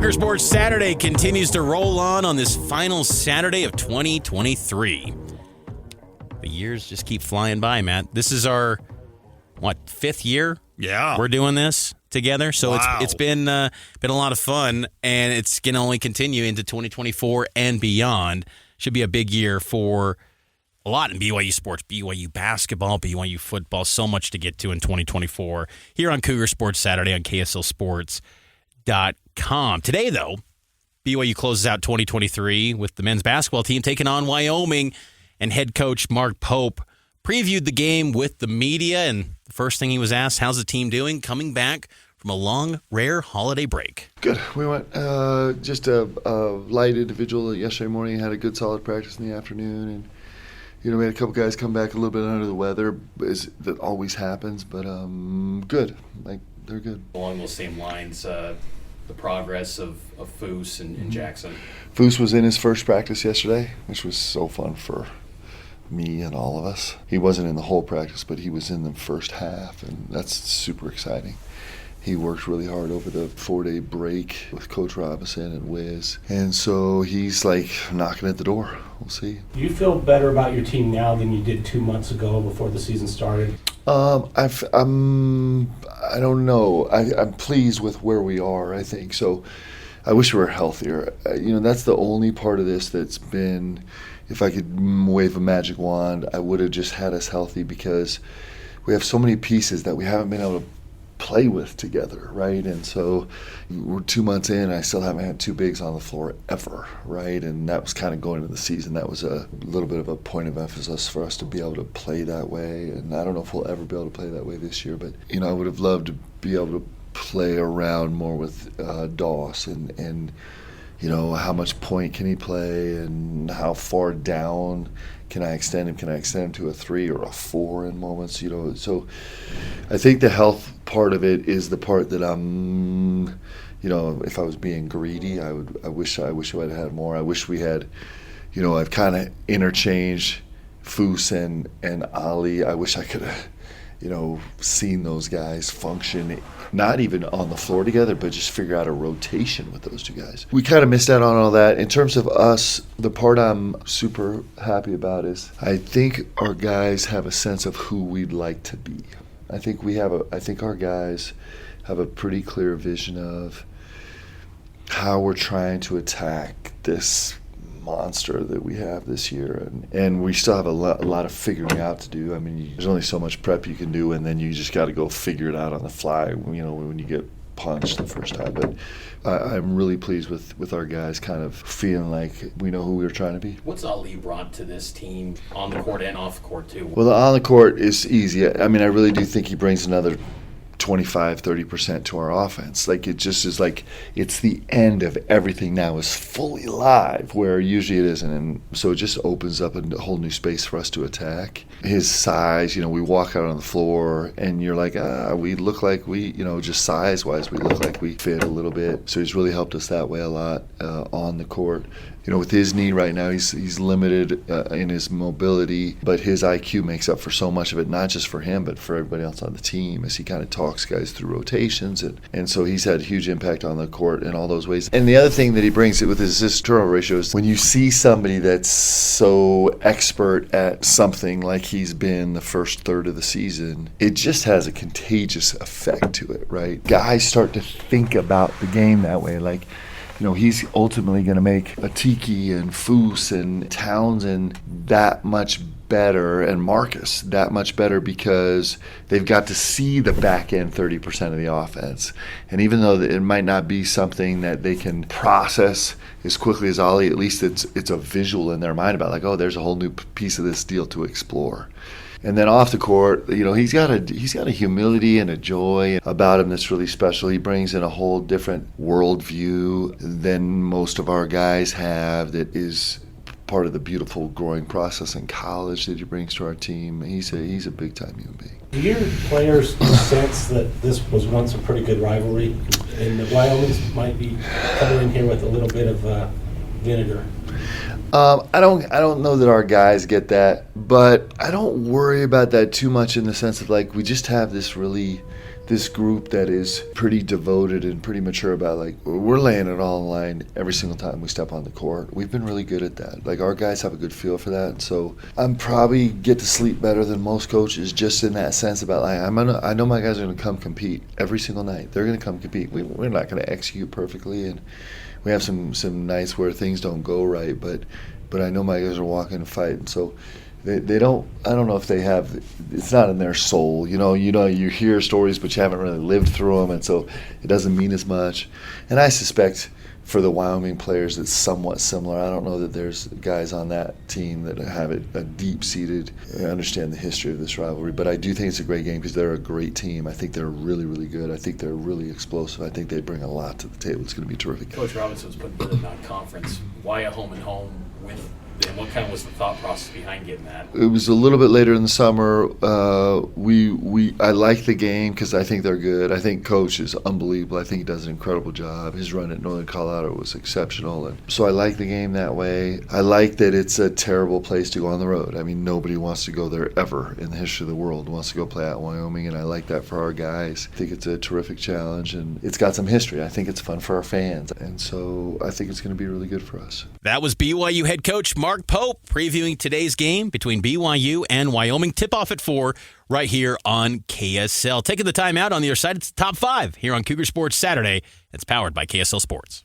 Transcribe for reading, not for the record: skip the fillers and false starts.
Cougar Sports Saturday continues to roll on this final Saturday of 2023. The years just keep flying by, Matt. This is our, fifth year? Yeah. We're doing this together. So Wow. it's been a lot of fun, and it's going to only continue into 2024 and beyond. Should be a big year for a lot in BYU sports, BYU basketball, BYU football, so much to get to in 2024 here on Cougar Sports Saturday on KSLSports.com. Today, though, BYU closes out 2023 with the men's basketball team taking on Wyoming, and head coach Mark Pope previewed the game with the media, and the first thing he was asked, how's the team doing coming back from a long, rare holiday break? Good. We went just a light individual yesterday morning, had a good solid practice in the afternoon, and we had a couple guys come back a little bit under the weather, that always happens, but good. They're good. Along those same lines, the progress of Foose and Jackson. Foose was in his first practice yesterday, which was so fun for me and all of us. He wasn't in the whole practice, but he was in the first half, and that's super exciting. He worked really hard over the 4-day break with Coach Robinson and Wiz, and so he's knocking at the door. We'll see. Do you feel better about your team now than you did 2 months ago before the season started? I don't know. I'm pleased with where we are, I think. So I wish we were healthier. That's the only part of this that's been, if I could wave a magic wand, I would have just had us healthy, because we have so many pieces that we haven't been able to play with together, right? And so we're 2 months in, I still haven't had two bigs on the floor ever, right? And that was kind of going into the season. That was a little bit of a point of emphasis for us to be able to play that way. And I don't know if we'll ever be able to play that way this year, but I would have loved to be able to play around more with Doss and how much point can he play and how far down can I extend him? Can I extend him to a 3 or a 4 in moments? So I think the health part of it is the part that I'm, if I was being greedy, I wish I would have had more. I wish we had, I've kind of interchanged Foose and Ali. I wish I could have, seen those guys function, not even on the floor together, but just figure out a rotation with those two guys. We kind of missed out on all that. In terms of us, the part I'm super happy about is I think our guys have a sense of who we'd like to be. I think our guys have a pretty clear vision of how we're trying to attack this monster that we have this year, and we still have a lot of figuring out to do. I mean, there's only so much prep you can do, and then you just got to go figure it out on the fly, when you get punched the first time. But I'm really pleased with our guys kind of feeling like we know who we're trying to be. What's Ali brought to this team on the court and off the court too? Well, on the court is easy. I mean, I really do think he brings another 25-30% to our offense. It just is it's the end of everything now is fully live, where usually it isn't, and so it just opens up a whole new space for us to attack. His size, we walk out on the floor and you're like, we look like we, just size-wise, we look like we fit a little bit. So he's really helped us that way a lot on the court. With his knee right now, he's limited in his mobility, but his IQ makes up for so much of it, not just for him, but for everybody else on the team, as he kind of talks guys through rotations. And so he's had a huge impact on the court in all those ways. And the other thing that he brings with his assist-turnover ratio is when you see somebody that's so expert at something like he's been the first third of the season, it just has a contagious effect to it, right? Guys start to think about the game that way, he's ultimately going to make Atiki and Foose and Townsend that much better, and Marcus that much better, because they've got to see the back end 30% of the offense. And even though it might not be something that they can process as quickly as Ollie, at least it's a visual in their mind about there's a whole new piece of this deal to explore. And then off the court, he's got a humility and a joy about him that's really special. He brings in a whole different worldview than most of our guys have, that is part of the beautiful growing process in college that he brings to our team. He's a big-time human being. Do your players sense that this was once a pretty good rivalry, and the Wyomings might be coming in here with a little bit of vinegar? I don't know that our guys get that, but I don't worry about that too much in the sense of like we just have this group that is pretty devoted and pretty mature about like we're laying it all in line every single time we step on the court. We've been really good at that. Like our guys have a good feel for that. So I'm probably get to sleep better than most coaches just in that sense about like I know my guys are going to come compete every single night. They're going to come compete. We're not going to execute perfectly, and we have some nights where things don't go right, but I know my guys are walking and fighting. So they don't. I don't know if they have. It's not in their soul. You hear stories, but you haven't really lived through them, and so it doesn't mean as much. And I suspect for the Wyoming players, it's somewhat similar. I don't know that there's guys on that team that have it a deep-seated, understand the history of this rivalry. But I do think it's a great game because they're a great team. I think they're really, really good. I think they're really explosive. I think they bring a lot to the table. It's going to be terrific. Coach Robinson was putting together that conference. Why a home and home with? And what kind of was the thought process behind getting that? It was a little bit later in the summer. I like the game because I think they're good. I think Coach is unbelievable. I think he does an incredible job. His run at Northern Colorado was exceptional, and so I like the game that way. I like that it's a terrible place to go on the road. I mean, nobody wants to go there ever in the history of the world. Wants to go play out in Wyoming, and I like that for our guys. I think it's a terrific challenge, and it's got some history. I think it's fun for our fans, and so I think it's going to be really good for us. That was BYU head coach Mark Pope previewing today's game between BYU and Wyoming. Tip-off at 4 right here on KSL. Taking the time out on the other side, it's the top 5 here on Cougar Sports Saturday. It's powered by KSL Sports.